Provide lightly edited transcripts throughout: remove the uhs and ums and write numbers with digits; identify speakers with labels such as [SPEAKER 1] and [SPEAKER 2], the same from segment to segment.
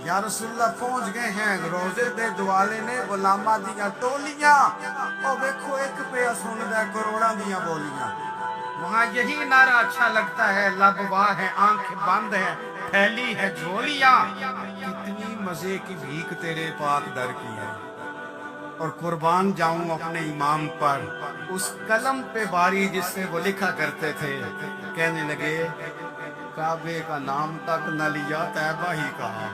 [SPEAKER 1] یا رسول اللہ پہنچ گئے ہیں روزے دے دوالے نے غلامہ دیاں ٹولیاں او دیکھو ایک پہ سندا کروڑاں دیاں بولیاں وہاں یہی نعرہ اچھا لگتا ہے لب واہ ہے آنکھ بند ہے پھیلی ہے جھولیاں کتنی مزے کی بھیک تیرے پاک در کی ہے اور قربان جاؤں اپنے امام پر اس قلم پہ باری جس سے وہ لکھا کرتے تھے کہنے لگے کعبے کا نام تک نہ لیا طیبہ ہی کہا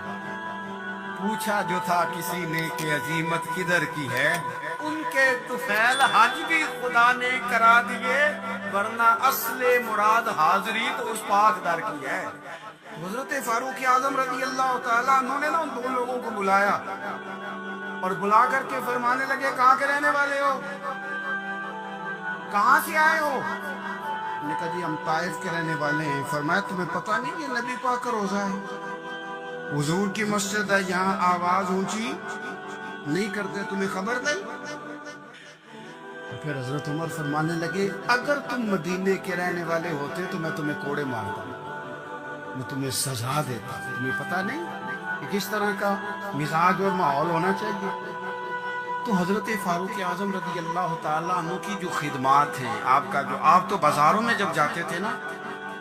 [SPEAKER 1] پوچھا جو تھا کسی نے کہ عظیمت کدھر کی ہے ان کے طفیل حج بھی خدا نے کرا دیے ورنہ اصل مراد حاضری تو اس پاک در کی ہے حضرت فاروق اعظم رضی اللہ تعالیٰ عنہ نے ان دو لوگوں کو بلایا اور بلا کر کے فرمانے لگے کہاں کے رہنے والے ہو کہاں سے آئے ہو نے کہا جی ہم طائف کے رہنے والے ہیں فرمایا تمہیں پتہ نہیں یہ نبی پاک کا روزہ ہے حضور کی مسجد ہے یہاں آواز اونچی نہیں کرتے تمہیں خبر نہیں پھر حضرت عمر فرمانے لگے اگر تم مدینے کے رہنے والے ہوتے تو میں تمہیں کوڑے مارتا میں تمہیں سزا دیتا تمہیں پتہ نہیں کہ کس طرح کا مزاج اور ماحول ہونا چاہیے تو حضرت فاروق اعظم رضی اللہ تعالیٰ عنہ کی جو خدمات ہیں آپ تو بازاروں میں جب جاتے تھے نا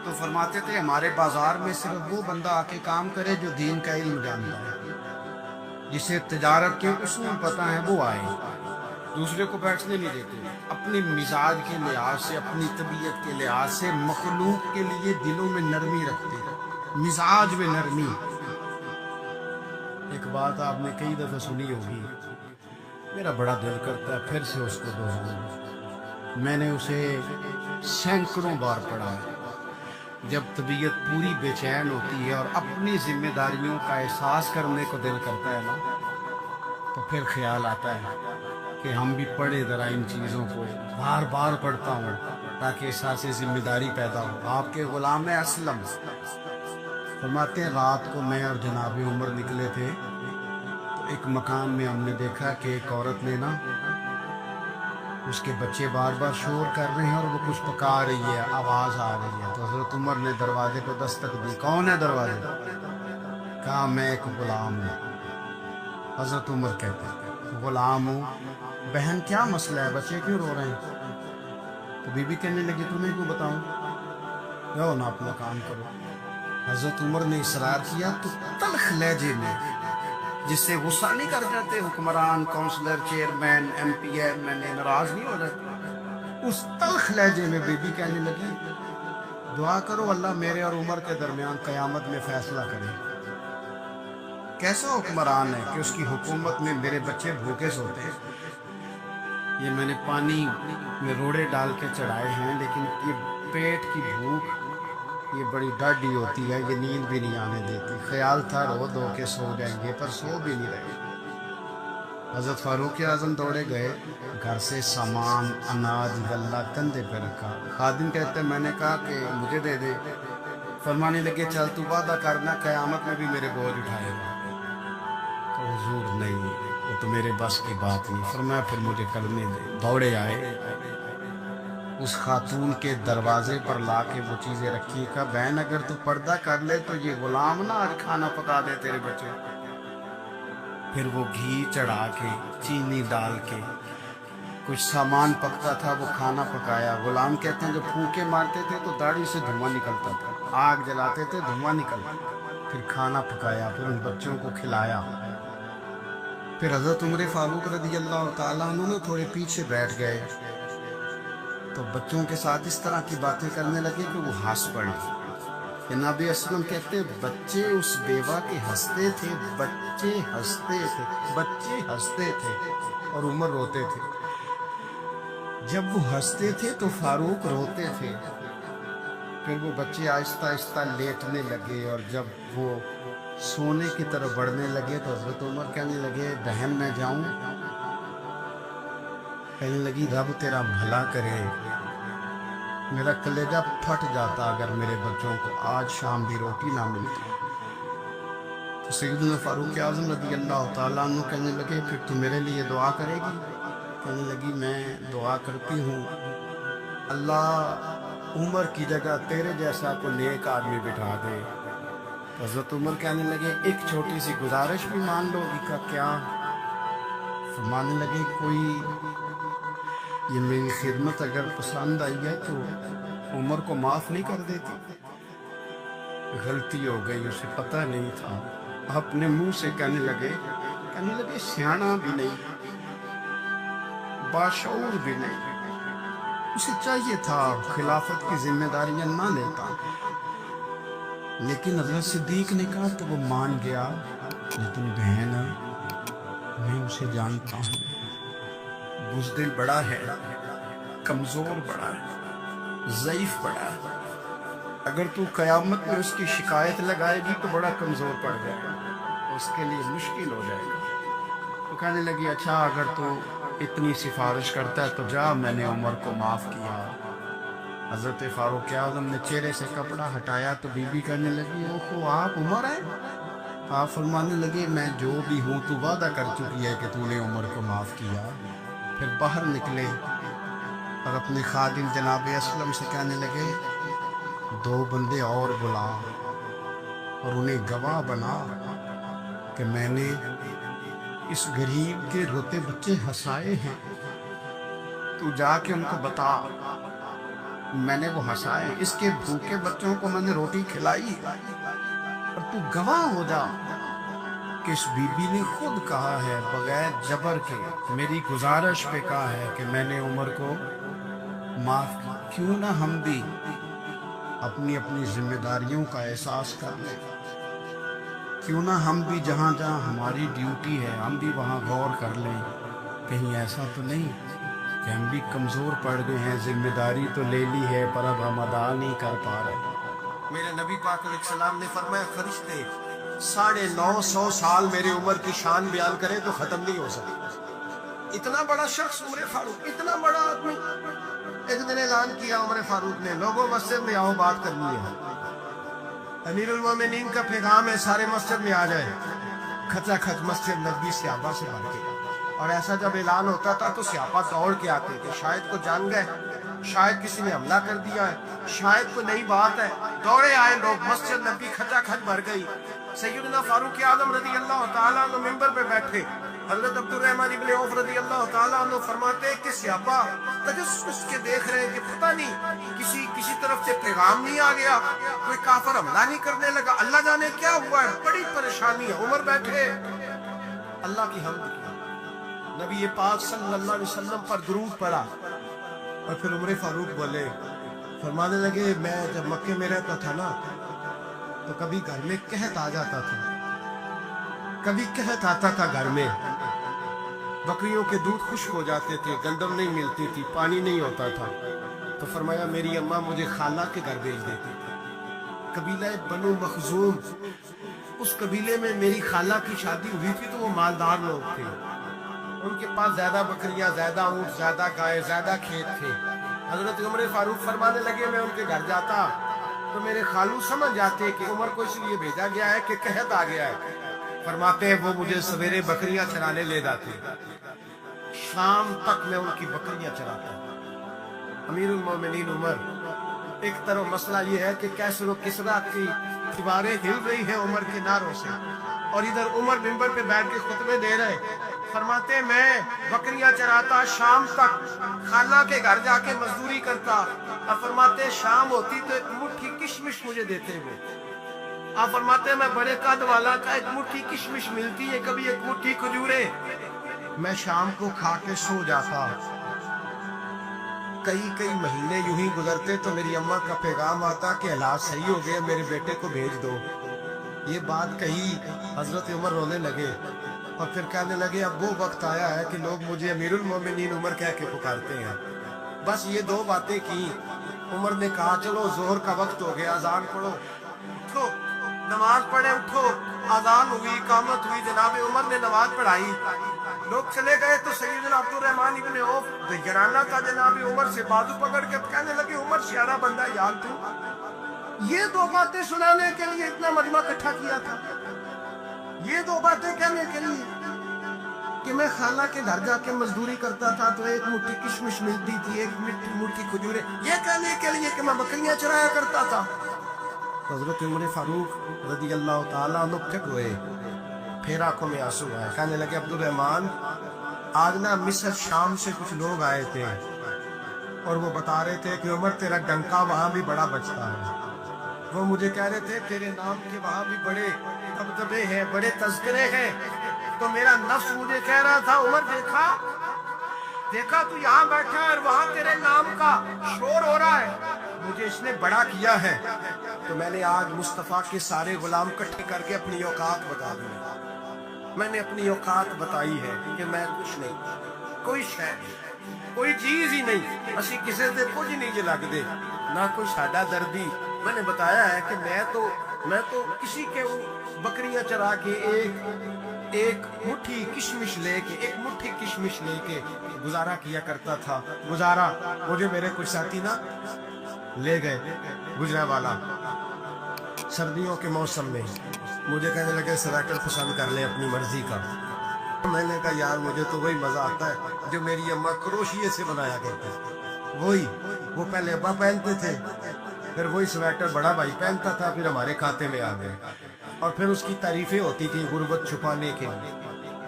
[SPEAKER 1] تو فرماتے تھے ہمارے بازار میں صرف وہ بندہ آ کے کام کرے جو دین کا علم جانتا ہے جسے تجارت کے اصول پتہ ہیں وہ آئے دوسرے کو بیٹھنے نہیں دیتے اپنے مزاج کے لحاظ سے اپنی طبیعت کے لحاظ سے مخلوق کے لیے دلوں میں نرمی رکھتے مزاج میں نرمی ایک بات آپ نے کئی دفعہ سنی ہوگی میرا بڑا دل کرتا ہے پھر سے اس کو دہراؤں میں نے اسے سینکڑوں بار پڑھا ہے جب طبیعت پوری بے چین ہوتی ہے اور اپنی ذمہ داریوں کا احساس کرنے کو دل کرتا ہے نا تو پھر خیال آتا ہے کہ ہم بھی پڑھے ذرا ان چیزوں کو بار بار پڑھتا ہوں تاکہ احساس ذمہ داری پیدا ہو آپ کے غلام اسلم فرماتے ہیں رات کو میں اور جناب عمر نکلے تھے تو ایک مکان میں ہم نے دیکھا کہ ایک عورت نے نا اس کے بچے بار بار شور کر رہے ہیں اور وہ کچھ پکا رہی ہے آواز آ رہی ہے تو حضرت عمر نے دروازے پہ دستک دی کون ہے دروازے کہا میں ایک غلام ہوں حضرت عمر کہتے ہیں غلام ہوں بہن کیا مسئلہ ہے بچے کیوں رو رہے ہیں تو بی بی کہنے لگی تمہیں کیوں بتاؤں جاؤ نا اپنا کام کرو حضرت عمر نے اصرار کیا تو تلخ لہجے میں جس سے غصہ نہیں کر جاتے حکمران councillor chairman M P M L A ناراض نہیں ہو جاتے اس تلخ لہجے میں بی بی کہنے لگی دعا کرو اللہ میرے اور عمر کے درمیان قیامت میں فیصلہ کرے کیسا حکمران ہے کہ اس کی حکومت میں میرے بچے بھوکے سوتے ہیں یہ میں نے پانی میں روڑے ڈال کے چڑھائے ہیں لیکن یہ پیٹ کی بھوک یہ بڑی ڈاڈی ہوتی ہے یہ نیند بھی نہیں آنے دیتی خیال تھا رو دو کے سو جائیں گے پر سو بھی نہیں رہے حضرت فاروق اعظم دوڑے گئے گھر سے سامان اناج غلہ کندھے پہ رکھا خادم کہتے ہیں میں نے کہا کہ مجھے دے دے فرمانے لگے چل تو وعدہ کرنا قیامت میں بھی میرے بوجھ اٹھائے گا تو حضور نہیں وہ تو میرے بس کی بات نہیں فرمایا پھر مجھے کرنے دے دوڑے آئے اس خاتون کے دروازے پر لا کے وہ چیزیں رکھی کہا بہن اگر تو پردہ کر لے تو یہ غلام نہ آج کھانا پکا دے تیرے بچے پھر وہ گھی چڑھا کے چینی ڈال کے کچھ سامان پکتا تھا وہ کھانا پکایا غلام کہتے ہیں جب پھونکے مارتے تھے تو داڑھی سے دھواں نکلتا تھا آگ جلاتے تھے دھواں نکلتا پھر کھانا پکایا پھر ان بچوں کو کھلایا پھر حضرت عمر فاروق رضی اللہ تعالیٰ عنہ نے تھوڑے پیچھے بیٹھ گئے تو بچوں کے ساتھ اس طرح کی باتیں کرنے لگے کہ وہ ہنس پڑے جناب اسلم کہتے بچے اس بیوہ کے ہنستے تھے بچے ہنستے تھے اور عمر روتے تھے جب وہ ہنستے تھے تو فاروق روتے تھے پھر وہ بچے آہستہ آہستہ لیٹنے لگے اور جب وہ سونے کی طرف بڑھنے لگے تو حضرت عمر کہنے لگے بہن میں جاؤں کہنے لگی رب تیرا بھلا کرے میرا کلیجہ پھٹ جاتا اگر میرے بچوں کو آج شام بھی روٹی نہ ملتی تو سیدنا فاروق اعظم رضی اللہ تعالیٰ عنہ کہنے لگے پھر تو میرے لیے دعا کرے گی کہنے لگی میں دعا کرتی ہوں اللہ عمر کی جگہ تیرے جیسا کو نیک آدمی بٹھا دے حضرت عمر کہنے لگے ایک چھوٹی سی گزارش بھی مان لو گی کا کیا؟ فرمانے لگے کوئی یہ میری خدمت اگر پسند آئی ہے تو عمر کو معاف نہیں کر دیتی؟ غلطی ہو گئی، اسے پتہ نہیں تھا۔ اپنے منہ سے کہنے لگے سیانا بھی نہیں، باشعور بھی نہیں، اسے چاہیے تھا خلافت کی ذمہ داریاں نہ لیتا، لیکن حضرت صدیق نے کہا تو وہ مان گیا۔ لیکن بہن میں اسے جانتا ہوں، بزدل بڑا ہے، کمزور بڑا ہے، ضعیف بڑا ہے، اگر تو قیامت میں اس کی شکایت لگائے گی تو بڑا کمزور پڑ جائے گا، اس کے لیے مشکل ہو جائے گا۔ تو کہنے لگی اچھا اگر تو اتنی سفارش کرتا ہے تو جا، میں نے عمر کو معاف کیا۔ حضرت فاروق اعظم نے چہرے سے کپڑا ہٹایا تو بی بی کہنے لگی اوہو آپ عمر ہیں؟ آپ فرمانے لگے میں جو بھی ہوں تو وعدہ کر چکی ہے کہ تو نے عمر کو معاف کیا۔ پھر باہر نکلے اور اپنے خادم جناب اسلم سے کہنے لگے 2 بندے اور بلا اور انہیں گواہ بنا کہ میں نے اس غریب کے روتے بچے ہنسائے ہیں، تو جا کے ان کو بتا میں نے وہ ہنسائے، اس کے بھوکے بچوں کو میں نے روٹی کھلائی، اور تو گواہ ہو جا کہ اس بی بی نے خود کہا ہے بغیر جبر کے، میری گزارش پہ کہا ہے کہ میں نے عمر کو معاف کیا۔ کیوں نہ ہم بھی اپنی اپنی ذمہ داریوں کا احساس کر لیں، کیوں نہ ہم بھی جہاں جہاں ہماری ڈیوٹی ہے ہم بھی وہاں غور کر لیں، کہیں ایسا تو نہیں کہ ہم بھی کمزور پڑ گئے ہیں، ذمہ داری تو لے لی ہے پر اب ہم ادا نہیں کر پا رہے۔ میرے نبی پاک علیہ السلام نے فرمایا فرشتے 950 سال میرے عمر کی شان بیان کرے تو ختم نہیں ہو سکے۔ اتنا بڑا شخص عمر فاروق، اتنا بڑا آدمی۔ ایک دن اعلان کیا عمر فاروق نے لوگوں مسجد میں آؤ بات کرنی ہے، امیر المومنین کا پیغام ہے سارے مسجد میں آ جائے۔ کھچا کھچ مسجد نبی صحابہ سے بھر گئی، اور ایسا جب اعلان ہوتا تھا تو صحابہ دوڑ کے آتے کہ شاید کو جان گئے، شاید کسی نے حملہ کر دیا ہے، شاید کوئی نئی بات ہے۔ دوڑے آئے لوگ، مسجد نبی کھچا کھچ بھر گئی۔ سیدنا فاروق اعظم رضی اللہ تعالیٰ عنہ ممبر پہ بیٹھے، حضرت عبد الرحمن ابن عوف رضی اللہ تعالیٰ عنہ فرماتے کہ صحابہ تجسس کے دیکھ رہے ہیں کہ پتہ نہیں کسی طرف سے پیغام نہیں آ گیا، کوئی کافر حملہ نہیں کرنے لگا، اللہ جانے کیا ہوا ہے، بڑی پریشانی ہے۔ عمر بیٹھے اللہ کی حمد کی، نبی پاک صلی اللہ علیہ وسلم پر درود پڑا، اور پھر عمر فاروق بولے، فرمانے لگے میں جب مکے میں رہتا تھا نا تو کبھی گھر میں قحط آ جاتا تھا، کبھی قحط آتا تھا گھر میں، بکریوں کے دودھ خشک ہو جاتے تھے، گندم نہیں ملتی تھی، پانی نہیں ہوتا تھا، تو فرمایا میری اماں مجھے خالہ کے گھر بھیج دیتی تھی۔ قبیلہ بنو مخزوم، اس قبیلے میں میری خالہ کی شادی ہوئی تھی تو وہ مالدار لوگ تھے، ان کے پاس زیادہ بکریاں، زیادہ اونٹ، زیادہ گائے، زیادہ کھیت تھے۔ حضرت عمر فاروق فرمانے لگے میں ان کے گھر جاتا تو میرے خالو سمجھ جاتے کہ عمر کو اس لیے بھیجا گیا ہے کہ قحط آ گیا ہے، فرماتے ہیں وہ مجھے سویرے بکریاں چرانے لے جاتے، شام تک میں ان کی بکریاں چراتا۔ امیر المومنین عمر، ایک طرف مسئلہ یہ ہے کہ کیسر و کسرا کی دیواریں ہل رہی ہیں عمر کے نعروں سے، اور ادھر عمر منبر پہ بیٹھ کے خطبے دے رہے، فرماتے میں بکریاں چراتا، شام تک خالہ کے گھر جا کے مزدوری کرتا، اور فرماتے شام ہوتی تو ایک مٹھی کشمش مجھے دیتے ہوئے، آپ فرماتے میں بڑے قد والا کا ایک مٹھی کشمش ملتی ہے، کبھی ایک مٹھی کھجورے، میں شام کو کھا کے سو جاتا۔ کئی مہینے یوں ہی گزرتے تو میری اماں کا پیغام آتا کہ حالات صحیح ہو گئے، میرے بیٹے کو بھیج دو۔ یہ بات کہی، حضرت عمر رونے لگے اور پھر کہنے لگے اب وہ وقت آیا ہے کہ لوگ مجھے امیر المومنین عمر کہہ کے پکارتے ہیں۔ بس یہ 2 باتیں کی، عمر نے کہا چلو ظہر کا وقت ہو گیا، اذان پڑھو، اٹھو نماز پڑھے، اٹھو، اذان ہوئی، اقامت ہوئی، جناب عمر نے نماز پڑھائی، لوگ چلے گئے تو سیدنا عبد الرحمن ابن عوف دیگرانہ کا جناب عمر سے بازو پکڑ کے کہنے لگے عمر سیارہ بندہ یار تو یہ 2 باتیں سنانے کے لیے اتنا مجمع اکٹھا کیا تھا، یہ 2 باتیں کہنے کے لیے کہ میں خالہ کے گھر جا کے مزدوری کرتا تھا تو ایک مٹھی کشمش ملتی تھی، ایک مٹھی کھجورے، یہ کہنے کے لیے کہ میں بکریاں چرایا کرتا تھا۔ تو حضرت عمر فاروق رضی اللہ تعالیٰ عنہ پھٹ ہوئے، پھر آنکھوں میں آنسو آئے، کہنے لگے عبد الرحمن آج نا مصر شام سے کچھ لوگ آئے تھے اور وہ بتا رہے تھے کہ عمر تیرا ڈنکا وہاں بھی بڑا بجتا ہے، وہ مجھے کہہ رہے تھے تیرے نام کے وہاں بھی بڑے دبدبے ہیں، بڑے تذکرے ہیں، تو میرا نفس مجھے کہہ رہا تھا عمر دیکھا تو یہاں بیٹھا ہے اور وہاں تیرے نام کا شور ہو رہا ہے، مجھے اس نے بڑا کیا ہے، تو میں نے آج مصطفیٰ کے سارے غلام کٹھے کر کے اپنی اوقات بتا دی، میں نے اپنی اوقات بتائی ہے کہ میں کچھ نہیں، کوئی شے کوئی چیز ہی نہیں، اسی کسی سے کچھ نہیں جے لگ دے، نہ کوئی ساڈا دردی، میں نے بتایا ہے کہ میں تو کسی کے بکریاں چرا کے ایک مٹھی کشمش لے کے گزارا کیا کرتا تھا، گزارا مجھے میرے کچھ ساتھی نا لے گئے گجرا والا سردیوں کے موسم میں، مجھے کہنے لگے سویٹر پسند کر لے اپنی مرضی کا، میں نے کہا یار مجھے تو وہی مزہ آتا ہے جو میری اماں کروشیے سے بنایا کرتی ہے، وہ پہلے ابا پہنتے تھے، پھر وہی سویٹر بڑا بھائی پہنتا تھا، پھر ہمارے کھاتے میں آ گئے، اور پھر اس کی تعریفیں ہوتی تھی غربت چھپانے کے لیے،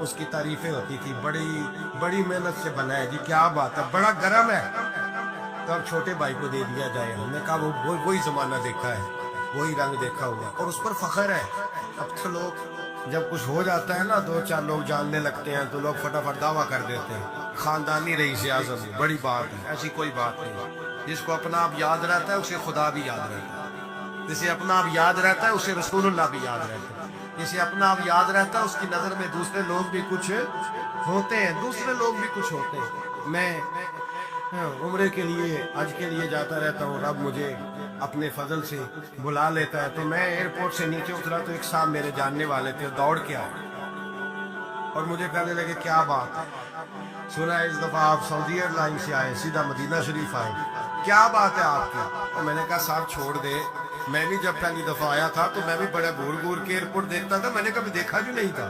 [SPEAKER 1] اس کی تعریفیں ہوتی تھی بڑی محنت سے بنا ہے جی، کیا بات ہے، بڑا گرم ہے، تو اب چھوٹے بھائی کو دے دیا جائے، ہم نے کہا وہی زمانہ دیکھا ہے، وہی رنگ دیکھا ہوا، اور اس پر فخر ہے۔ اب تو لوگ جب کچھ ہو جاتا ہے نا، دو چار لوگ جاننے لگتے ہیں تو لوگ فٹافٹ دعویٰ کر دیتے ہیں خاندانی رئیس اعظم، بڑی بات ہے، ایسی کوئی بات نہیں، جس کو اپنا آپ یاد رہتا ہے اسے خدا بھی یاد رہتا ہے، جسے اپنا آپ یاد رہتا ہے اسے رسول اللہ بھی یاد رہتا ہے، جسے اپنا آپ یاد رہتا ہے اس کی نظر میں دوسرے لوگ بھی کچھ ہوتے ہیں، میں عمرے کے لیے حج کے لیے جاتا رہتا ہوں، رب مجھے اپنے فضل سے بلا لیتا ہے، تو میں ایئرپورٹ سے نیچے اترا تو ایک صاحب میرے جاننے والے تھے، دوڑ کے آئے اور مجھے کہنے لگے کیا بات ہے، سنا ہے اس دفعہ آپ سعودی ایئر لائن سے آئے، سیدھا مدینہ شریف آئے، کیا بات ہے آپ کی؟ اور میں نے کہا صاحب چھوڑ دے، میں بھی جب پہلی دفعہ آیا تھا تو میں بھی بڑا گور کے ایئرپورٹ دیکھتا تھا، میں نے کبھی دیکھا جو نہیں تھا،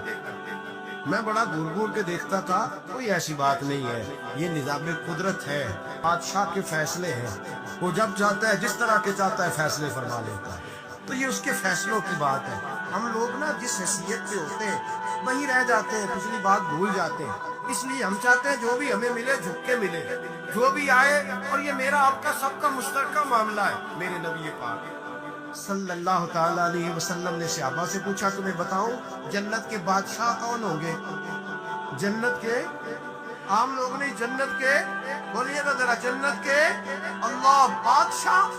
[SPEAKER 1] میں بڑا گور کے دیکھتا تھا، کوئی ایسی بات نہیں ہے، یہ نظام قدرت ہے، بادشاہ کے فیصلے ہیں، وہ جب چاہتا ہے جس طرح کے چاہتا ہے فیصلے فرما لیتا ہے، تو یہ اس کے فیصلوں کی بات ہے، ہم لوگ نا جس حیثیت پہ ہوتے ہیں وہیں رہ جاتے ہیں، پچھلی بات بھول جاتے ہیں، اس لیے ہم چاہتے ہیں جو بھی ہمیں ملے جھک کے ملے، جو بھی آئے، اور یہ میرا آپ کا سب کا مشترکہ معاملہ ہے۔ میرے نبی پاک صلی اللہ تعالیٰ علیہ وسلم نے صحابہ سے پوچھا تمہیں بتاؤں جنت کے بادشاہ کون ہوں گے؟ جنت کے عام لوگ نہیں، جنت کے بولیے نا ذرا، جنت کے اللہ بادشاہ،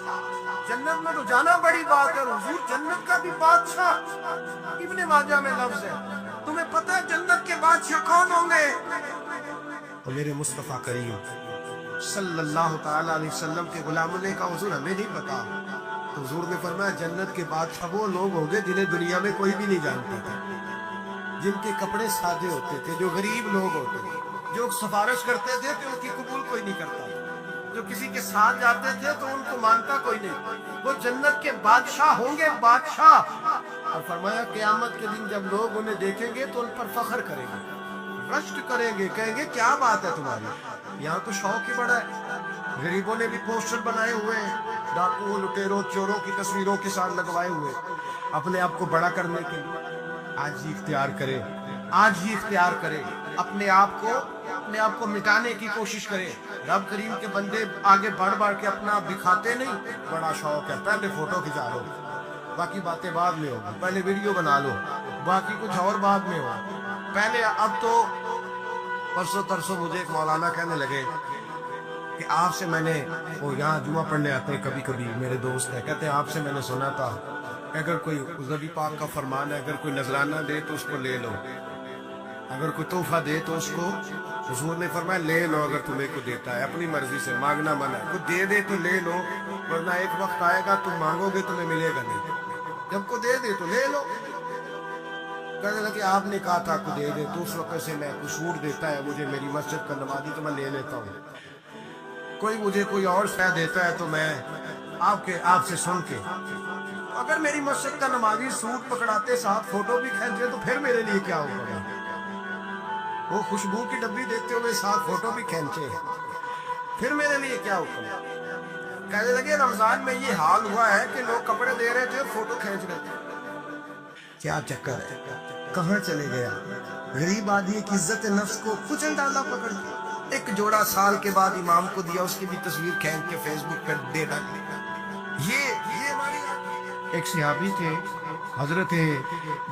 [SPEAKER 1] جنت میں تو جانا بڑی بات ہے، حضور جنت کا بھی بادشاہ، ابن ماجہ میں لفظ ہے، تمہیں پتہ ہے جنت کے بادشاہ کون ہوں گے؟ تو میرے مصطفیٰ کریم صلی اللہ تعالیٰ علیہ وسلم کے غلاموں نے کہا حضور ہمیں نہیں پتا، تو حضور نے فرمایا جنت کے بادشاہ وہ لوگ ہوں گے جنہیں دنیا میں کوئی بھی نہیں جانتا تھا، جن کے کپڑے سادے ہوتے تھے، جو غریب لوگ ہوتے تھے، جو سفارش کرتے تھے تو ان کی قبول کوئی نہیں کرتا تھا، جو کسی کے ساتھ جاتے تھے تو ان کو مانتا کوئی نہیں، وہ جنت کے بادشاہ ہوں گے، بادشاہ۔ اور فرمایا قیامت کے دن جب لوگ انہیں دیکھیں گے تو ان پر فخر کریں گے، رشک کریں گے، کہیں گے کیا بات ہے تمہاری، یہاں تو شوق ہی بڑا ہے، غریبوں نے بھی پوسٹر بنائے ہوئے ہیں، ڈاکوؤں لٹیروں چوروں کی تصویروں کے ساتھ لگوائے ہوئے، اپنے آپ کو بڑا کرنے کے لیے۔ آج ہی اختیار کرے، اپنے آپ کو مٹانے کی کوشش کرے، رب کریم کے بندے آگے بڑھ کے اپنا آپ دکھاتے نہیں، بڑا شوق ہے، پہلے فوٹو کھچا لو، باقی باتیں بعد میں ہوگی، پہلے ویڈیو بنا لو، باقی کچھ اور بعد میں ہو، پہلے اب تو پرسوں ترسوں مجھے ایک مولانا کہنے لگے کہ آپ سے میں نے، وہ یہاں جمعہ پڑھنے آتے ہیں کبھی کبھی، میرے دوست ہیں، کہتے ہیں آپ سے میں نے سنا تھا اگر کوئی نبی پاک کا فرمان ہے، اگر کوئی نذرانہ دے تو اس کو لے لو، اگر کوئی تحفہ دے تو اس کو، حضور نے فرمایا لے لو، اگر تمہیں کو دیتا ہے اپنی مرضی سے، مانگنا منع ہے، کوئی دے تو لے لو، ورنہ ایک وقت آئے گا تم مانگو گے تمہیں ملے گا نہیں، جب کو دے تو لے لو۔ کہنے لگے آپ نے کہا تھا کو دے دے، تو اس وقت سے میں کوئی چھوٹ دیتا ہے مجھے میری مسجد کا نمازی تو میں لے لیتا ہوں، کوئی مجھے کوئی اور شے دیتا ہے تو میں آپ سے سن کے، اگر میری مسجد کا نمازی سوٹ پکڑاتے ساتھ فوٹو بھی کھینچے تو پھر میرے لیے کیا ہوگا، وہ خوشبو کی ڈبی دیتے ہوئے ساتھ فوٹو بھی کھینچے، پھر میرے لیے کیا ہوگا۔ کہنے لگے رمضان میں یہ حال ہوا ہے کہ لوگ کپڑے دے رہے تھے فوٹو کھینچ رہے تھے. کیا چکر ہے, کہاں چلے گیا؟ غریب آدمی کی عزت نفس کو کچل ڈالا پکڑ کے. ایک جوڑا سال کے بعد امام کو دیا, اس کی بھی تصویر کھینچ کے فیس بک پر دے ڈالی. یہ ایک صحابی تھے حضرت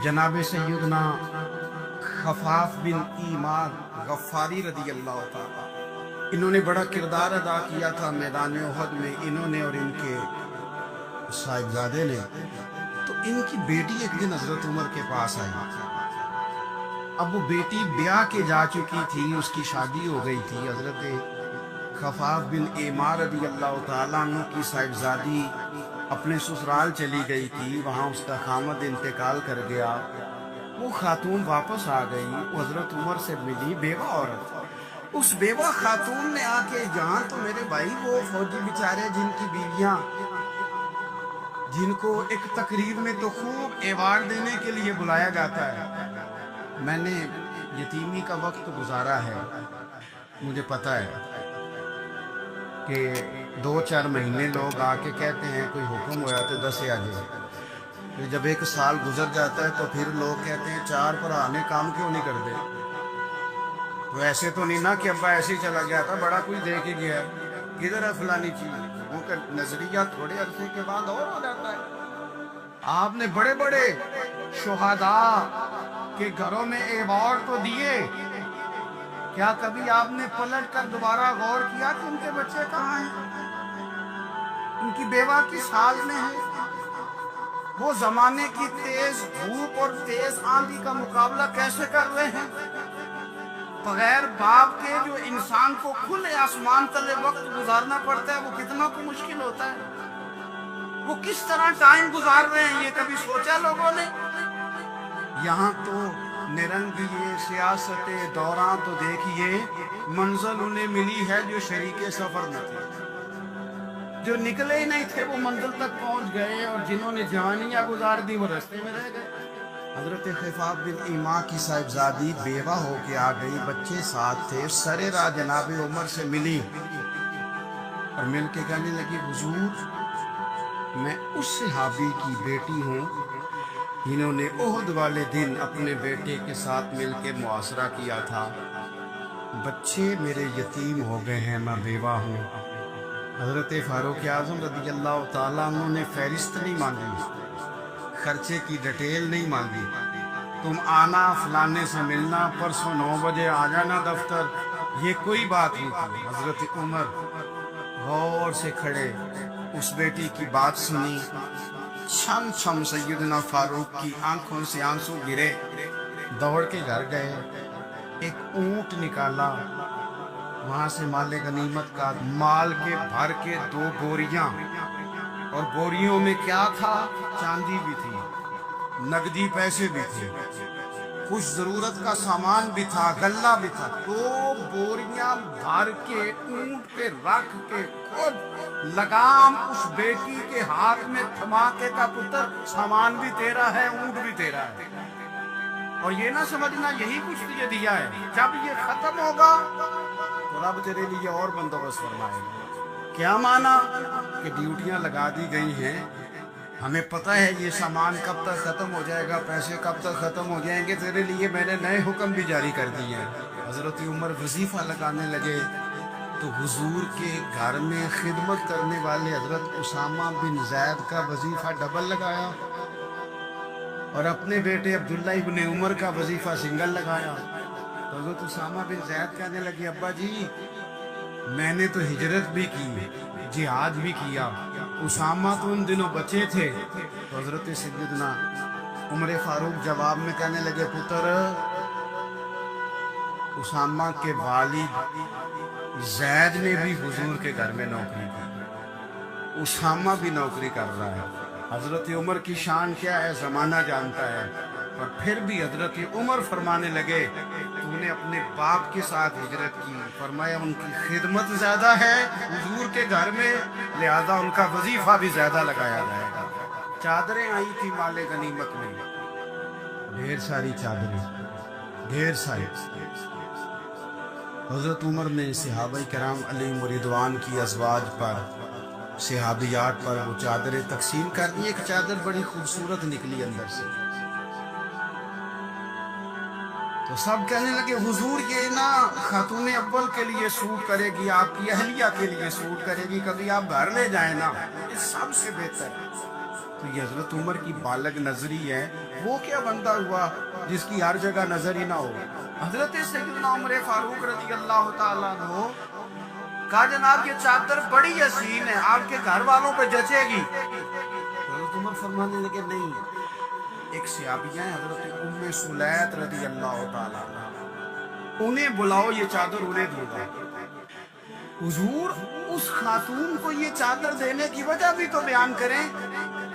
[SPEAKER 1] جناب سیدنا خفاف بن ایمان غفاری رضی اللہ تعالیٰ. انہوں نے بڑا کردار ادا کیا تھا میدان احد میں, انہوں نے اور ان کے صاحبزادے نے. تو ان کی بیٹی ایک دن حضرت عمر کے پاس آئی. اب وہ بیٹی بیاہ کے جا چکی تھی, اس کی شادی ہو گئی تھی. حضرت خفاف بن ایمان رضی اللہ تعالیٰ عنہ کی صاحبزادی اپنے سسرال چلی گئی تھی, وہاں اس کا خامد انتقال کر گیا. وہ خاتون واپس آ گئی, وہ حضرت عمر سے ملی, بیوہ عورت. اس بیوہ خاتون نے آ کے, جہاں تو میرے بھائی وہ فوجی بیچارے جن کی بیویاں, جن کو ایک تقریب میں تو خوب ایوارڈ دینے کے لیے بلایا جاتا ہے, میں نے یتیمی کا وقت گزارا ہے, مجھے پتا ہے کہ 2-4 مہینے لوگ آ کے کہتے ہیں کوئی حکم ہوا تو 10 آ جائے. جب 1 سال گزر جاتا ہے تو پھر لوگ کہتے ہیں 4 پرانے کام کیوں نہیں کرتے. تو ایسے تو نہیں نا کہ ابا ایسے ہی چلا گیا تھا, بڑا کچھ دے کے گیا, کدھر ہے فلانی چیز. ان کا نظریہ تھوڑے عرصے کے بعد اور ہو جاتا ہے. آپ نے بڑے بڑے شہداء کے گھروں میں ایوارڈ تو دیے, کیا کبھی آپ نے پلٹ کر دوبارہ غور کیا کہ ان کے بچے کہاں ہیں, ان کی بیوہ کس حال میں ہے؟ وہ زمانے کی تیز دھوپ اور تیز آندھی کا مقابلہ کیسے کر رہے ہیں؟ بغیر باپ کے جو انسان کو کھلے آسمان تلے وقت گزارنا پڑتا ہے, وہ کتنا کو مشکل ہوتا ہے. وہ کس طرح ٹائم گزار رہے ہیں, یہ کبھی سوچا لوگوں نے؟ یہاں تو نرنگیے سیاست دوران تو دیکھیے منزل انہیں ملی ہے جو شریک سفر نہ تھے, جو نکلے ہی نہیں تھے وہ منزل تک پہنچ گئے, اور جنہوں نے جوانیاں گزار دی وہ رستے میں رہ گئے. حضرت خفاف بن ایمان کی صاحبزادی بیوہ ہو کے آ گئی, بچے ساتھ تھے. سرے راہ جناب عمر سے ملی اور مل کے کہنے لگی, حضور میں اس صحابی کی بیٹی ہوں جنہوں نے احد والے دن اپنے بیٹے کے ساتھ مل کے معاشرہ کیا تھا. بچے میرے یتیم ہو گئے ہیں, میں بیوہ ہوں. حضرت فاروق اعظم رضی اللہ تعالیٰ عنہ نے فہرست نہیں مانگی, خرچے کی ڈیٹیل نہیں مانگی, تم آنا فلانے سے ملنا, پرسوں 9 بجے آ جانا دفتر, یہ کوئی بات نہیں تھی. حضرت عمر غور سے کھڑے, اس بیٹی کی بات سنی, چھم چھم سیدنا فاروق کی آنکھوں سے آنسو گرے, دوڑ کے گھر گئے, ایک اونٹ نکالا, وہاں سے مال غنیمت کا مال کے بھر کے 2 بوریاں, اور بوریوں میں کیا تھا؟ چاندی بھی تھی, نقدی پیسے بھی تھے, کچھ ضرورت کا سامان بھی تھا, غلہ بھی تھا. 2 بوریاں بھر کے اونٹ پہ رکھ کے خود لگام اس بیٹی کے ہاتھ میں تھما کے کا پتر, سامان بھی تیرا ہے, اونٹ بھی تیرا ہے. اور یہ نہ سمجھنا یہی کچھ تجھے دیا ہے, جب یہ ختم ہوگا تو رب تیرے لیے اور بندوبست فرمائے گا. کیا مانا کہ ڈیوٹیاں لگا دی گئی ہیں, ہمیں پتہ ہے یہ سامان کب تک ختم ہو جائے گا, پیسے کب تک ختم ہو جائیں گے, تیرے لیے میں نے نئے حکم بھی جاری کر دیے ہیں. حضرت عمر وظیفہ لگانے لگے تو حضور کے گھر میں خدمت کرنے والے حضرت اسامہ بن زید کا وظیفہ ڈبل لگایا, اور اپنے بیٹے عبداللہ ابن عمر کا وظیفہ سنگل لگایا. تو حضرت اسامہ بن زید کہنے لگے, ابا جی میں نے تو ہجرت بھی کی, جہاد بھی کیا, اسامہ تو ان دنوں بچے تھے. تو حضرت سیدنا عمر فاروق جواب میں کہنے لگے, پتر اسامہ کے والد زید نے بھی حضور کے گھر میں نوکری کی, اسامہ بھی نوکری کر رہا ہے. حضرت عمر کی شان کیا ہے زمانہ جانتا ہے, اور پھر بھی حضرت عمر فرمانے لگے, تو نے اپنے باپ کے ساتھ ہجرت کی, فرمایا ان کی خدمت زیادہ ہے حضور کے گھر میں, لہذا ان کا وظیفہ بھی زیادہ لگایا جائے گا. چادریں آئی تھی مال غنیمت میں, ڈھیر ساری چادریں, ڈھیر ساری. حضرت عمر نے صحابہ کرام علیہم رضوان کی ازواج پر صحابیات پر وہ چادریں تقسیم کر دی. ایک چادر بڑی خوبصورت نکلی اندر سے. تو سب کہنے لگے حضور یہ نا خاتون اول کے لیے سوٹ کرے گی، آپ کی اہلیہ کے لیے سوٹ کرے گی، کبھی آپ گھر لے جائیں نا، یہ سب سے بہتر ہے. تو یہ حضرت عمر کی بالغ نظری ہے. وہ کیا بندہ ہوا جس کی ہر جگہ نظر ہی نہ ہو. حضرت سیدنا عمر فاروق رضی اللہ تعالیٰ عنہ کہا جناب یہ چادر بڑی حسین ہے، آپ کے گھر والوں پہ جچے گی. حضرت عمر فرمانے لگے نہیں، ایک صحابیہ ہیں حضرت ام سلیت رضی اللہ تعالیٰ عنہ، انہیں بلاؤ، یہ چادر انہیں دے دو. حضور اس خاتون کو یہ چادر دینے کی وجہ بھی تو بیان کریں.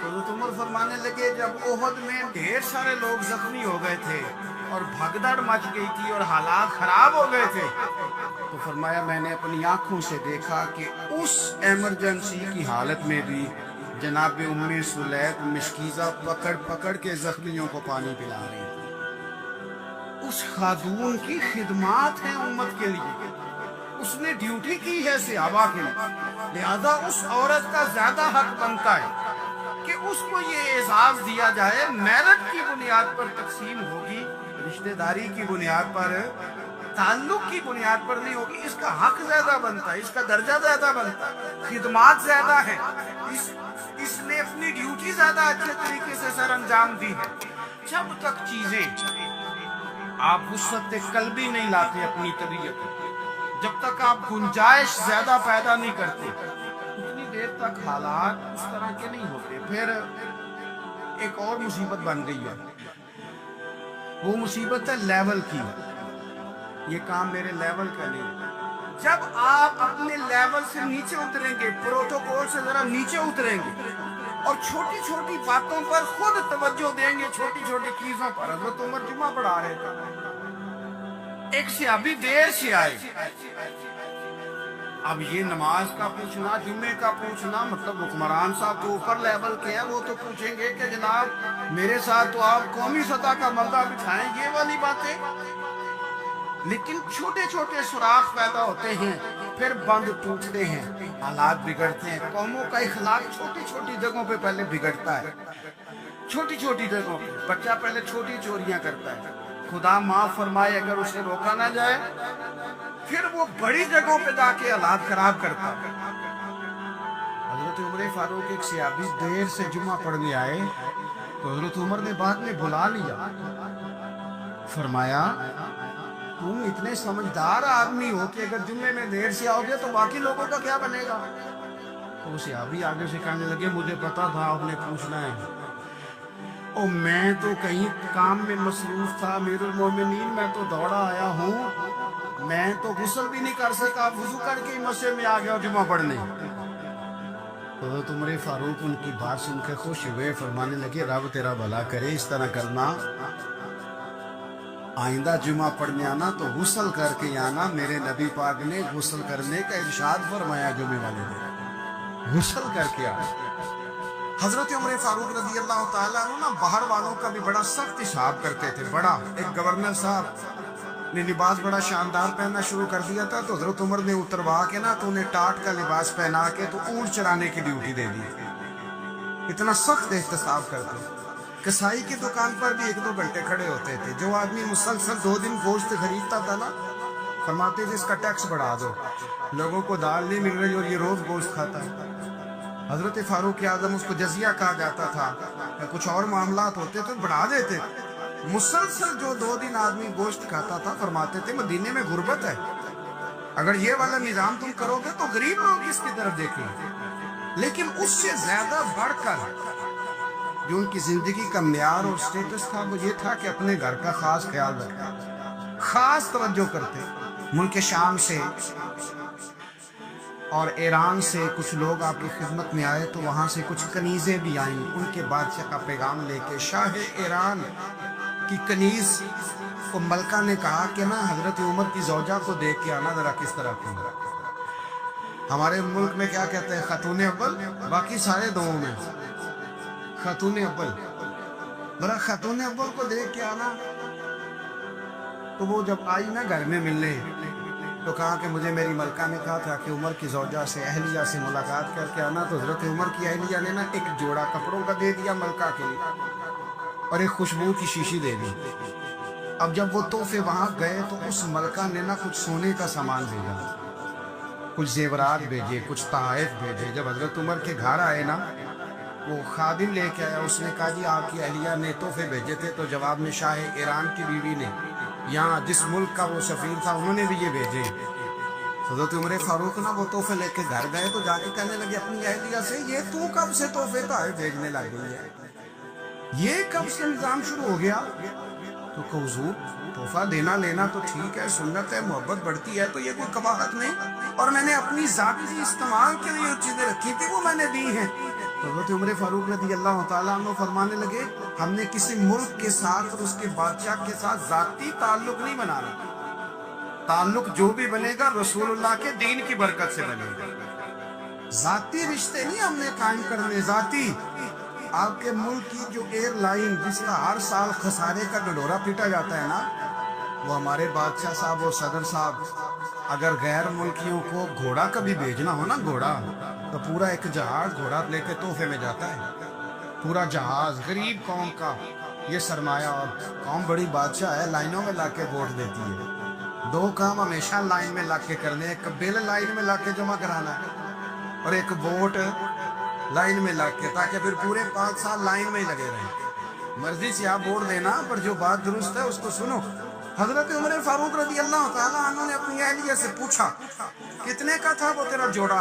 [SPEAKER 1] حضرت عمر فرمانے لگے جب احد میں ڈھیر سارے لوگ زخمی ہو گئے تھے اور بھگدڑ مچ گئی تھی اور حالات خراب ہو گئے تھے، تو فرمایا میں نے اپنی آنکھوں سے دیکھا کہ اس ایمرجنسی کی حالت میں بھی جناب ام سلیت مشکیزہ پکڑ پکڑ کے زخمیوں کو پانی پلا رہی تھی. اس خاتون کی خدمات ہیں امت کے لیے، اس نے ڈیوٹی کی ہے صحابہ کے لیے، لہذا اس عورت کا زیادہ حق بنتا ہے کہ اس کو یہ اعزاز دیا جائے. میرٹ کی بنیاد پر تقسیم ہوگی، رشتہ داری کی بنیاد پر، تعلق کی بنیاد پر نہیں ہوگی. اس کا حق زیادہ بنتا ہے، اس کا درجہ زیادہ بنتا ہے، خدمات زیادہ ہے، اس نے اپنی ڈیوٹی زیادہ اچھے طریقے سے سر انجام دی ہے. جب تک چیزیں آپ وسعت قلبی نہیں لاتے اپنی طبیعت، جب تک آپ گنجائش زیادہ پیدا نہیں کرتے، اتنی دیر تک حالات اس طرح کے نہیں ہوتے. پھر ایک اور مصیبت بن گئی ہے، وہ مصیبت ہے لیول کی. یہ کام میرے لیول کا نہیں. جب آپ اپنے لیول سے نیچے اتریں گے، پروٹوکول سے ذرا نیچے اتریں گے اور چھوٹی چھوٹی باتوں پر خود توجہ دیں گے، چھوٹی چھوٹی چیزوں پر. حضرت عمر جمعہ پڑھا رہے تھے، ایک صحابی دیر سے آئے. اب یہ نماز کا پوچھنا، جمعے کا پوچھنا، مطلب حکمران صاحب تو اوپر لیول کے ہیں، وہ تو پوچھیں گے کہ جناب میرے ساتھ تو آپ قومی سطح کا مردہ بٹھائیں، یہ والی باتیں. لیکن چھوٹے چھوٹے سوراخ پیدا ہوتے ہیں، پھر بند ٹوٹتے ہیں، حالات بگڑتے ہیں. قوموں کا اخلاق چھوٹی چھوٹی جگہوں پہ پہلے بگڑتا ہے. چھوٹی چھوٹی جگہوں پہ بچہ پہلے چھوٹی چوریاں کرتا ہے، خدا معاف فرمائے اگر اسے روکا نہ جائے، پھر وہ بڑی جگہوں پہ جا کے حالات خراب کرتا ہے. حضرت عمر فاروق ایک صحابی دیر سے جمعہ پڑھنے آئے تو حضرت عمر نے بعد میں بلا لیا. فرمایا تم اتنے سمجھدار آدمی ہو کہ اگر جمعے میں دیر سے آؤ گے تو باقی لوگوں کا کیا بنے گا؟ تو صحابی آگے سے کہنے لگے مجھے پتا تھا آپ نے پوچھنا ہے، اور میں تو کہیں کام میں مصروف تھا، امیر المومنین میں تو دوڑا آیا ہوں، میں تو غسل بھی نہیں کر سکا، وضو کر کے ہی مسجد میں آ گیا جمعہ پڑھنے. حضرت عمر فاروق ان کی بات سن کے خوش ہوئے، فرمانے لگے رب تیرا بھلا کرے، اس طرح کرنا، آئندہ جمعہ پڑھنے آنا تو غسل کر کے آنا. میرے نبی پاک نے غسل کرنے کا ارشاد فرمایا جمعے والے دن، غسل کر کے آنا. حضرت عمر فاروق رضی اللہ تعالیٰ عنہ نا باہر والوں کا بھی بڑا سخت حساب کرتے تھے. بڑا ایک گورنر صاحب نے لباس بڑا شاندار پہننا شروع کر دیا تھا، تو حضرت عمر نے اتروا کے نا تو انہیں ٹاٹ کا لباس پہنا کے تو اونٹ چرانے کی ڈیوٹی دے دی. اتنا سخت احتساب کرتے. کسائی کی دکان پر بھی 1-2 گھنٹے کھڑے ہوتے تھے. جو آدمی مسلسل 2 دن گوشت خریدتا تھا نا، فرماتے تھے اس کا ٹیکس بڑھا دو، لوگوں کو دال نہیں مل رہی اور یہ روز گوشت کھاتا ہے. حضرت فاروق اعظم اس کو جزیہ کہا جاتا تھا، یا کچھ اور معاملات ہوتے تو بڑھا دیتے. مسلسل جو 2 دن آدمی گوشت کھاتا تھا، فرماتے تھے مدینے میں غربت ہے، اگر یہ والا نظام تم کرو گے تو غریب لوگ کس کی طرف دیکھیں گے. لیکن اس سے زیادہ بڑھ کر جو ان کی زندگی کا معیار اور سٹیٹس تھا وہ یہ تھا کہ اپنے گھر کا خاص خیال رکھتے، خاص توجہ کرتے. ملک شام سے اور ایران سے کچھ لوگ آپ کی خدمت میں آئے تو وہاں سے کچھ کنیزیں بھی آئیں، ان کے بادشاہ کا پیغام لے کے. شاہ ایران کی کنیز کو ملکہ نے کہا کہ نا حضرت عمر کی زوجہ کو دیکھ کے آنا ذرا کس طرح کی. ہمارے ملک میں کیا کہتے ہیں خاتون اول، باقی سارے دو میں خاتون اول. ذرا خاتون اول کو دیکھ کے آنا. تو وہ جب آئی نا گھر میں ملنے تو کہا کہ مجھے میری ملکہ نے کہا تھا کہ عمر کی زوجہ سے اہلیہ سے ملاقات کر کے آنا، تو حضرت عمر کی اہلیہ نے نا ایک جوڑا کپڑوں کا دے دیا ملکہ کے لیے اور ایک خوشبو کی شیشی دے دی۔ اب جب وہ تحفے وہاں گئے تو اس ملکہ نے نا کچھ سونے کا سامان بھیجا، کچھ زیورات بھیجے، کچھ تحائف بھیجے۔ جب حضرت عمر کے گھر آئے نا، وہ خادم لے کے آیا، اس نے کہا جی آپ کی اہلیہ نے تحفے بھیجے تھے، تو جواب میں شاہ ایران کی بیوی نے، یہاں جس ملک کا وہ سفیر تھا، انہوں نے بھی یہ بھیجے۔ حضرت عمر فاروق نا وہ تحفے لے کے گھر گئے تو جا کے کہنے لگے اپنی اہلیہ سے، یہ تو کب سے تحفے تحائف بھیجنے لگ گئی ہے، یہ کب سے نظام شروع ہو گیا؟ تو کہ حضور تحفہ دینا لینا تو ٹھیک ہے، سنت ہے، محبت بڑھتی ہے، تو یہ کوئی قباحت نہیں، اور میں نے اپنی ذاتی استعمال کے لیے جو چیزیں رکھی تھی وہ میں نے دی ہیں۔ حضرت عمر فاروق رضی اللہ تعالیٰ عنہ فرمانے لگے ہم نے کسی ملک کے ساتھ اور اس کے بادشاہ کے ساتھ ذاتی تعلق نہیں بنانا، تعلق جو بھی بنے گا رسول اللہ کے دین کی برکت سے بنے گا، ذاتی رشتے نہیں ہم نے قائم کرنے۔ ذاتی آپ کے ملک کی جو ایئر لائن جس کا ہر سال خسارے کا ڈڈورا پیٹا جاتا ہے نا، وہ ہمارے بادشاہ صاحب اور صدر صاحب اگر غیر ملکیوں کو گھوڑا کبھی بھیجنا ہو نا، گھوڑا، تو پورا ایک جہاز گھوڑا لے کے تحفے میں جاتا ہے، پورا جہاز غریب قوم کا یہ سرمایہ، اور قوم بڑی بادشاہ ہے، لائنوں میں لا کے ووٹ دیتی ہے۔ دو کام ہمیشہ لائن میں لا کے کرنے، ایک بل لائن میں لا کے جمع کرانا ہے اور ایک ووٹ لائن میں لا کے، تاکہ پھر پورے 5 سال لائن میں ہی لگے رہیں۔ مرضی سے آپ ووٹ دینا، پر جو بات درست ہے اس کو سنو۔ حضرت عمر فاروق رضی اللہ تعالیٰ عنہ نے اپنی اہلیہ سے پوچھا کتنے کا تھا وہ تیرا جوڑا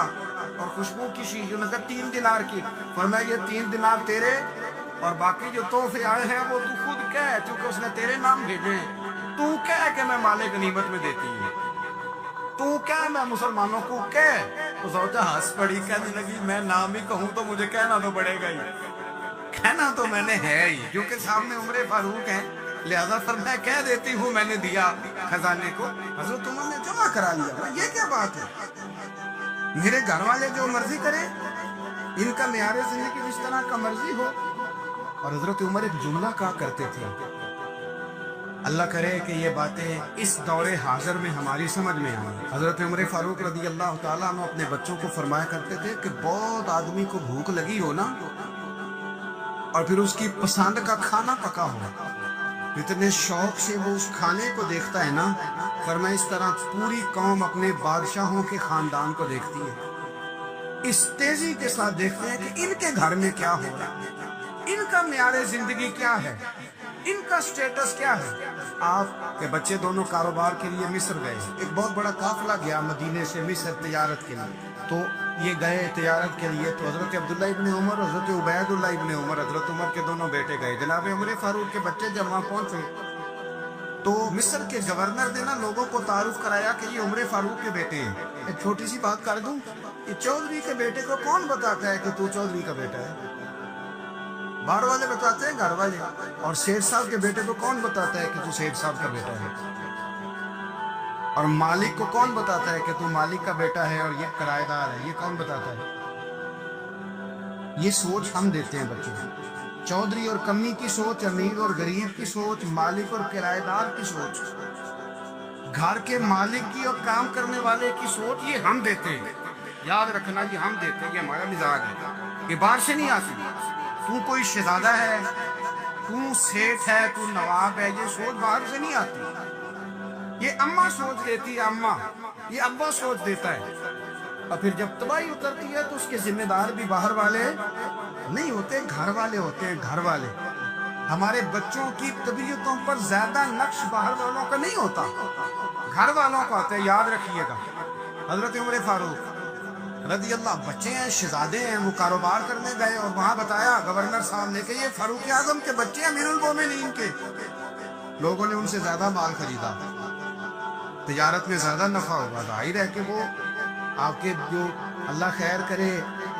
[SPEAKER 1] اور خوشبو کی شیشی؟ انہوں نے کہا 3 دینار کی۔ فرمایا یہ 3 دینار تیرے، اور باقی جو تحفے آئے ہیں وہ تو خود کہہ، کیونکہ اس نے تیرے نام بھیجے ہیں، تو کہہ کہ میں مال غنیمت میں دیتی ہوں، تو کہہ میں مسلمانوں کو کہہ۔ تو زوجہ ہنس پڑی، کہنے لگی میں نام ہی کہوں تو مجھے کہنا تو پڑے گا ہی، کہنا تو میں نے ہے ہی، کیونکہ سامنے عمر فاروق ہیں، لہذا سر میں کہہ دیتی ہوں میں نے دیا خزانے کو۔ حضرت عمر نے جمع کرا لیا۔ یہ کیا بات ہے، میرے گھر والے جو مرضی کرے، ان کا معیار زندگی اس طرح کا مرضی ہو۔ اور حضرت عمر ایک جملہ کہا کرتے تھے، اللہ کرے کہ یہ باتیں اس دور حاضر میں ہماری سمجھ میں آئیں۔ حضرت عمر فاروق رضی اللہ تعالیٰ عنہ اپنے بچوں کو فرمایا کرتے تھے کہ بہت آدمی کو بھوک لگی ہو نا، اور پھر اس کی پسند کا کھانا پکا ہو، اتنے شوق سے وہ اس کھانے کو دیکھتا ہے نا، فرمایا اس طرح پوری قوم اپنے بادشاہوں کے خاندان کو دیکھتی ہے، اس تیزی کے ساتھ دیکھتے ہیں کہ ان کے گھر میں کیا ہو رہا ہے، ان کا معیار زندگی کیا ہے، ان کا سٹیٹس کیا ہے۔ آپ کے بچے دونوں کاروبار کے لیے مصر گئے، ایک بہت بڑا قافلہ گیا مدینے سے مصر تجارت کے لیے، تو یہ گئے تجارت کے لیے، تو حضرت عبداللہ ابن عمر، حضرت عبید اللہ ابن عمر، حضرت عمر کے دونوں بیٹے گئے۔ جناب عمر فاروق کے بچے جب وہاں پہنچے تو مصر کے گورنر نے نا لوگوں کو تعارف کرایا کہ یہ عمر فاروق کے بیٹے ہیں۔ ایک چھوٹی سی بات کر دوں، یہ چودھری کے بیٹے کو کون بتاتا ہے کہ تو چودھری کا بیٹا ہے؟ باہر والے بتاتے ہیں، گھر والے۔ اور سیٹھ صاحب کے بیٹے کو کون بتاتا ہے کہ تو سیٹھ صاحب کا بیٹا ہے؟ اور مالک کو کون بتاتا ہے کہ تو مالک کا بیٹا ہے اور یہ کرایہ دار ہے؟ یہ کون بتاتا ہے؟ یہ سوچ ہم دیتے ہیں بچوں کو، چودھری اور کمی کی سوچ، امیر اور غریب کی سوچ، مالک اور کرایہ دار کی سوچ، گھر کے مالک کی اور کام کرنے والے کی سوچ، یہ ہم دیتے ہیں۔ یاد رکھنا یہ ہم دیتے ہیں، یہ ہمارا مزاج ہے، یہ باہر سے نہیں آتی۔ تو کوئی شہزادہ ہے، تو سیٹھ ہے، تو نواب ہے، یہ سوچ باہر سے نہیں آتی، یہ اماں سوچ دیتی ہے، اماں، یہ ابا سوچ دیتا ہے۔ اور پھر جب تباہی اترتی ہے تو اس کے ذمہ دار بھی باہر والے نہیں ہوتے، گھر والے ہوتے ہیں، گھر والے۔ ہمارے بچوں کی طبیعتوں پر زیادہ نقش باہر والوں کا نہیں ہوتا، گھر والوں کا ہوتا ہے، یاد رکھیے گا۔ حضرت عمر فاروق رضی اللہ، بچے ہیں، شہزادے ہیں، وہ کاروبار کرنے گئے اور وہاں بتایا گورنر صاحب نے کہ یہ فاروق اعظم کے بچے امیر المومنین کے۔ لوگوں نے ان سے زیادہ مال خریدا، تجارت میں زیادہ نفع ہوگا، ظاہر ہے کہ وہ آپ کے جو اللہ خیر کرے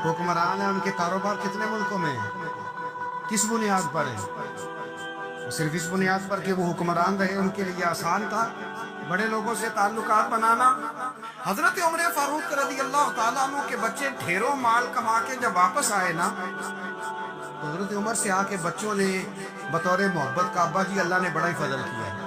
[SPEAKER 1] حکمران ہیں، ان کے کاروبار کتنے ملکوں میں ہیں، کس بنیاد پر ہے؟ صرف اس بنیاد پر کہ وہ حکمران رہے، ان کے لیے آسان تھا بڑے لوگوں سے تعلقات بنانا۔ حضرت عمر فاروق رضی اللہ تعالیٰ عنہ کے بچے ڈھیروں مال کما کے جب واپس آئے نا، تو حضرت عمر سے آ کے بچوں نے بطور محبت کا، ابا جی اللہ نے بڑا ہی فضل کیا ہے،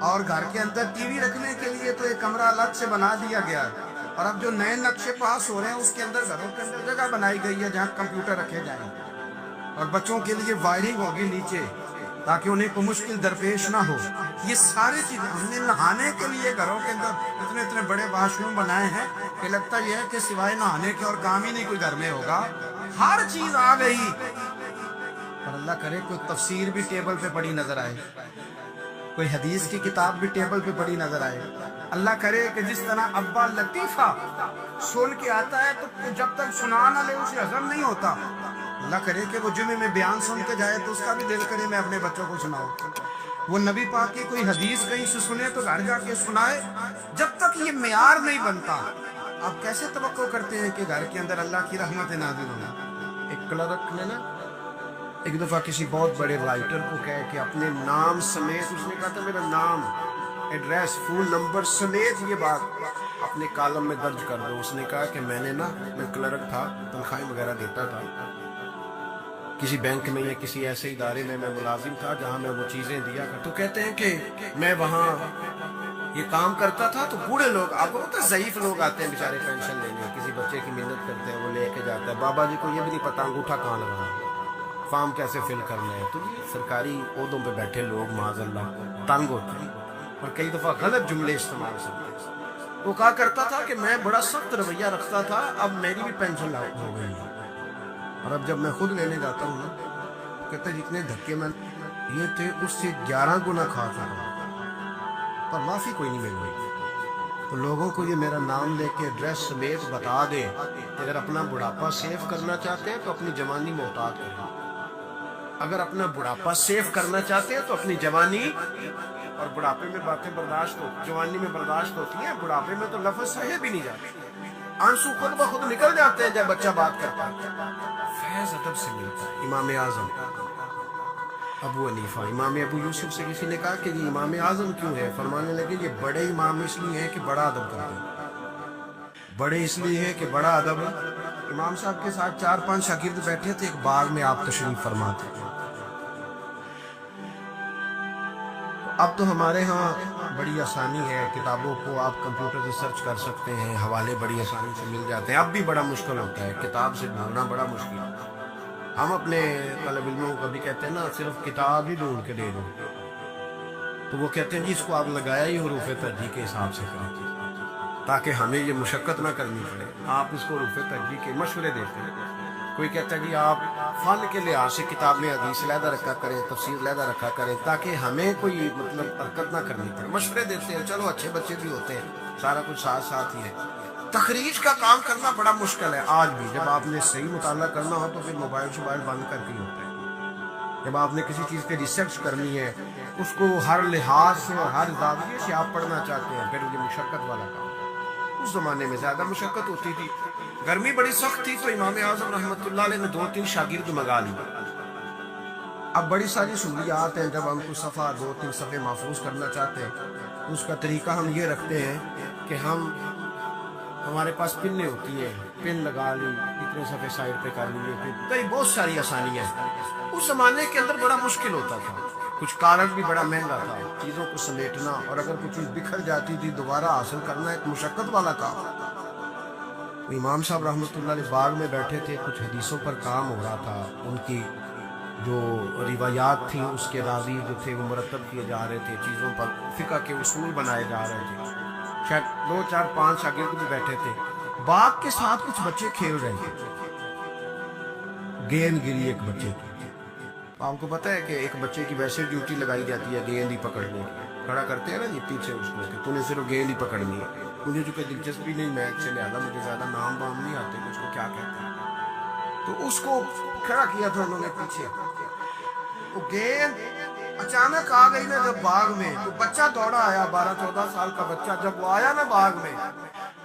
[SPEAKER 1] اور گھر کے اندر ٹی وی رکھنے کے لیے تو ایک کمرہ الگ سے بنا دیا گیا ہے، اور اب جو نئے نقشے پاس ہو رہے ہیں اس کے اندر گھروں کے اندر جگہ بنائی گئی ہے جہاں کمپیوٹر رکھے جائیں، اور بچوں کے لیے وائرنگ ہوگی نیچے تاکہ انہیں کوئی مشکل درپیش نہ ہو۔ یہ ساری چیزیں ہم نے نہانے کے لیے گھروں کے اندر اتنے اتنے بڑے واش روم بنائے ہیں کہ لگتا یہ ہے کہ سوائے نہانے کے اور کام ہی نہیں کوئی گھر میں ہوگا۔ ہر چیز آ گئی، اور اللہ کرے کوئی تفسیر بھی ٹیبل پہ پڑی نظر آئے، کوئی حدیث کی کتاب بھی ٹیبل پہ پڑی نظر آئے۔ اللہ کرے کہ جس طرح ابا لطیفہ سن کے آتا ہے تو جب تک سنا نہ لے اسے ہضم نہیں ہوتا، اللہ کرے کہ وہ جمعے میں بیان سن کے جائے تو اس کا بھی دل کرے میں اپنے بچوں کو سناؤں، وہ نبی پاک کی کوئی حدیث کہیں سے سنے تو گھر جا کے سنائے۔ جب تک یہ معیار نہیں بنتا آپ کیسے توقع کرتے ہیں کہ گھر کے اندر اللہ کی رحمت نازل ہونا؟ ایک کلرک نے نا ایک دفعہ کسی بہت بڑے رائٹر کو کہے کہ اپنے نام سمیت، اس نے کہا تھا میرا نام، ایڈریس، فون نمبر سمیت یہ بات اپنے کالم میں درج کر دو۔ اس نے کہا کہ میں کلرک تھا، تنخواہیں وغیرہ دیتا تھا کسی بینک میں یا کسی ایسے ادارے میں ملازم تھا جہاں میں وہ چیزیں دیا کرتا۔ تو کہتے ہیں کہ میں وہاں یہ کام کرتا تھا تو بوڑھے لوگ، آپ کو پتہ ضعیف لوگ آتے ہیں بیچارے پینشن لینے، کسی بچے کی محنت کرتے ہیں وہ لے کے جاتا ہے، بابا جی کو یہ بھی نہیں پتا انگوٹھا کہاں لگانا ہے، فارم کیسے فل کرنا ہے۔ تو یہ سرکاری عہدوں پہ بیٹھے لوگ معاذ اللہ تنگ ہوتے ہیں اور کئی دفعہ غلط جملے استعمال کرتے ہیں۔ وہ کہا کرتا تھا کہ میں بڑا سخت رویہ رکھتا تھا، اب میری بھی پینشن لاگو ہو گئی ہے، اور اب جب میں خود لینے جاتا ہوں نا کہتے جتنے دھکے میں یہ تھے اس سے 11 گنا کھاتا رہا پر معافی کوئی نہیں مل رہی۔ تو لوگوں کو یہ میرا نام لے کے ایڈریس سمیت بتا دے کہ اگر اپنا بڑھاپا سیو کرنا چاہتے ہیں تو اپنی جوانی محتاط کریں، اگر اپنا بڑھاپا سیو کرنا چاہتے ہیں تو اپنی جوانی، اور بڑھاپے میں باتیں برداشت ہو، جوانی میں برداشت ہوتی ہیں، بڑھاپے میں تو لفظ سہے بھی نہیں جاتے، آنسو خود بخود نکل جاتے ہیں جب بچہ بات کرتا ہے۔ فیض ادب سے ملتا ہے۔ امام اعظم ابو حنیفہ، امام ابو یوسف سے کسی نے کہا کہ یہ امام اعظم کیوں ہے؟ فرمانے لگے یہ بڑے امام اس لیے ہیں کہ بڑا ادب کرتے ہیں، بڑے اس لیے ہیں کہ بڑا ادب۔ امام صاحب کے ساتھ 4-5 شاگرد بیٹھے تھے، ایک باغ میں آپ تشریف فرما تھے۔ اب تو ہمارے ہاں بڑی آسانی ہے، کتابوں کو آپ کمپیوٹر سے سرچ کر سکتے ہیں، حوالے بڑی آسانی سے مل جاتے ہیں۔ اب بھی بڑا مشکل ہوتا ہے، کتاب سے ڈھونڈنا بڑا مشکل ہے۔ ہم اپنے طالب علموں کو کبھی کہتے ہیں نا صرف کتاب ہی ڈھونڈ کے دے دو، تو وہ کہتے ہیں جی اس کو آپ لگایا ہی حروف ترجیح کے حساب سے کریں تاکہ ہمیں یہ مشقت نہ کرنی پڑے۔ آپ اس کو حروف ترجیح کے مشورے دیتے ہیں۔ کوئی کہتا ہے جی آپ فن کے لحاظ سے کتاب میں حدیث علیحدہ رکھا کریں، تفسیر علیحدہ رکھا کریں تاکہ ہمیں کوئی حرکت نہ کرنی پڑے۔ مشورے دیتے ہیں، چلو اچھے بچے بھی ہوتے ہیں، سارا کچھ ساتھ ساتھ ہی ہے۔ تخریج کا کام کرنا بڑا مشکل ہے آج بھی۔ جب آپ نے صحیح مطالعہ کرنا ہو تو پھر موبائل شوبائل بند کر کے ہوتا ہے۔ جب آپ نے کسی چیز پہ ریسرچ کرنی ہے، اس کو ہر لحاظ سے اور ہر زاویے سے آپ پڑھنا چاہتے ہیں، پھر یہ مشقت والا کام۔ اس زمانے میں زیادہ مشقت ہوتی تھی، گرمی بڑی سخت تھی، تو امام اعظم رحمۃ اللہ علیہ نے 2-3 شاگرد منگا لی۔ اب بڑی ساری سہولیات ہیں، جب ہم کچھ صفحہ 2-3 صفحے محفوظ کرنا چاہتے ہیں تو اس کا طریقہ ہم یہ رکھتے ہیں کہ ہمارے پاس پنیں ہوتی ہیں، پن لگا لی، اتنے صفحے سائڈ پہ کر لیے، پھر بہت ساری آسانیاں ہیں۔ اس زمانے کے اندر بڑا مشکل ہوتا تھا، کچھ کاغذ بھی بڑا مہنگا تھا، چیزوں کو سمیٹنا، اور اگر کوئی چیز بکھر جاتی تھی دوبارہ حاصل کرنا ایک مشقت والا کام۔ امام صاحب رحمۃ اللہ علیہ باغ میں بیٹھے تھے، کچھ حدیثوں پر کام ہو رہا تھا، ان کی جو روایات تھیں اس کے راوی جو تھے وہ مرتب کیے جا رہے تھے، چیزوں پر فقہ کے اصول بنائے جا رہے تھے۔ شاید 2-4-5 شاگرد بھی بیٹھے تھے، باغ کے ساتھ کچھ بچے کھیل رہے تھے، گیند گری ایک بچے کی۔ آپ کو پتہ ہے کہ ایک بچے کی ویسے ڈیوٹی لگائی جاتی ہے گیند ہی پکڑنے کی، کھڑا کرتے ہیں نا جی پیچھے اس کو کہ تو نے صرف گیند ہی پکڑنی ہے۔ مجھے چونکہ دلچسپی نہیں میچ سے، لہٰذا مجھے زیادہ نام وام نہیں آتے کہ اس کو کیا کہتے ہیں، تو اس کو کھڑا کیا تھا انہوں نے پیچھے۔ وہ گیند اچانک آ گئی نا جب باغ میں، تو بچہ دوڑا آیا، 12-14 سال کا بچہ جب وہ آیا نا باغ میں،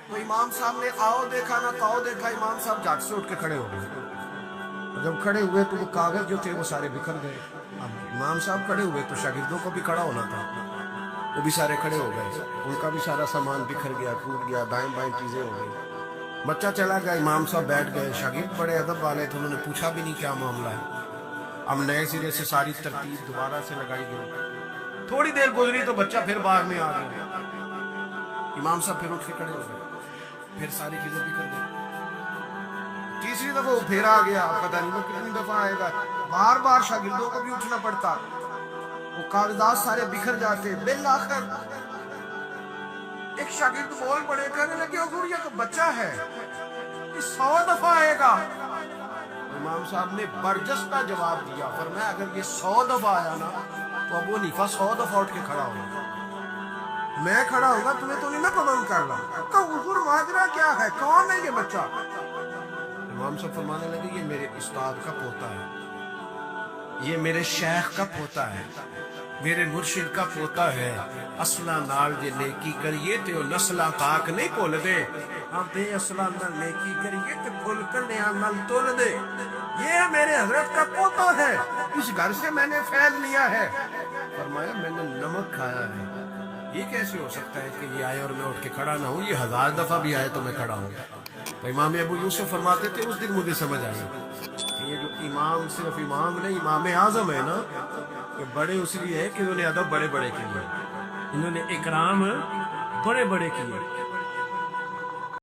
[SPEAKER 1] تو امام صاحب نے آؤ دیکھا نہ تاؤ دیکھا، امام صاحب جھٹ سے اٹھ کے کھڑے ہو گئے۔ جب کھڑے ہوئے تو وہ کاغذ جو تھے وہ سارے بکھر گئے۔ اب امام صاحب کھڑے ہوئے تو شاگردوں کو بھی کھڑا ہونا تھا، وہ بھی سارے کھڑے ہو گئے، ان کا بھی سارا سامان بکھر گیا، ٹوٹ گیا، دائیں بائیں چیزیں ہو گئی۔ بچہ چلا گیا، امام صاحب بیٹھ گئے، شاگرد بڑے ادب والے تھے، انہوں نے پوچھا بھی نہیں کیا معاملہ ہے۔ اب نئے سرے سے ساری ترتیب دوبارہ سے لگائی گئی۔ تھوڑی دیر گزری تو بچہ پھر باغ میں آ گیا. امام صاحب پھر اٹھ کے کھڑے ہو گئے, پھر ساری چیزیں بھی کر دی. تیسری دفعہ وہ پھر آ گیا, پتہ نہیں وہ کتنی دفعہ آئے گا. بار بار شاگردوں کو بھی اٹھنا پڑتا, وہ کاغذات سارے بکھر جاتے. بالآخر ایک شاگرد بول پڑے, کہنے لگے حضور یہ تو بچہ ہے, یہ 100 دفعہ آئے گا. امام صاحب نے برجستہ جواب دیا, فرمایا اگر یہ 100 دفعہ آیا نا تو ابو حنیفہ 100 دفعہ اٹھ کے کھڑا ہوگا. میں کھڑا ہوگا تمہیں تو نہیں نہ پابند کر رہا. کہ حضور ماجرا کیا ہے, کون ہے یہ بچہ؟ امام صاحب فرمانے لگے یہ میرے استاد کا پوتا ہے, یہ میرے شیخ کا پوتا ہے, میرے مرشد کا پوتا ہے. اصلا نال جے نیکی کریے تے او نسلا پاک نہیں بھول دے, ہاں بے اصلا نال نیکی کریے تے بھول کر نیا نال تول دے. یہ میرے حضرت کا پوتا ہے, اس گھر سے میں نے فیض لیا ہے. فرمایا میں نے نمک کھایا ہے, یہ کیسے ہو سکتا ہے کہ یہ آئے اور میں اٹھ کے کھڑا نہ ہوں؟ یہ 1000 دفعہ بھی آئے تو میں کھڑا ہوں. تو امام ابو یوسف فرماتے تھے اس دن مجھے سمجھ آئی کہ یہ جو امام صرف امام نہیں, امام اعظم ہے نا, کہ بڑے اس لیے ہے کہ انہوں نے ادب بڑے بڑے کیے, انہوں نے اکرام بڑے بڑے کیے.